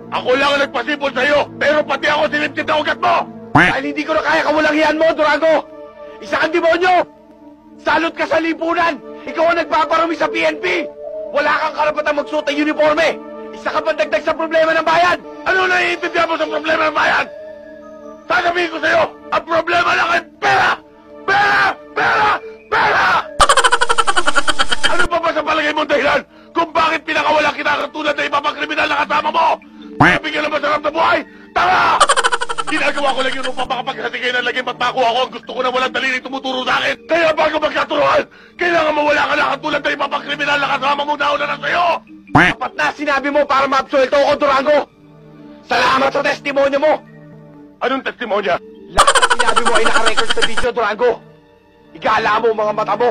Ako lang ang nagpasipol sa'yo, pero pati ako siniptip na ugat mo! Dahil hindi ko na kaya kawalangian mo, Durango! Isa kang demonyo! Salot ka sa lipunan! Ikaw ang nagpaparami sa PNP! Wala kang karapatang magsuot ng uniforme! Isa ka pandagdag sa problema ng bayan! Ano naiintindihan mo sa problema ng bayan? Sasabihin ko sa'yo, ang problema lang ay pera! Pera! Pera! Pera! Ano pa ba sa palagay mong dahilan kung bakit pinakawala kita katulad na iba pang kriminal na kasama mo? Bigyan ng masarap na buhay? Tara! Ginagawa ko lang yun upang makapaghati ng laging magpako ako. Ang gusto ko na walang daliri tumuturo sa akin. Kaya bago magkaturuan, kailangan mawala ka na katulad na iba pang kriminal na kasama mo nauna na sa'yo! Dapat na sinabi mo para maabsuelto ako, Durango! Salamat sa testimonyo mo! Anong testimonya? Lahat na sinabi mo ay nakarecord sa video, Durango! Igala mo ang mga mata mo!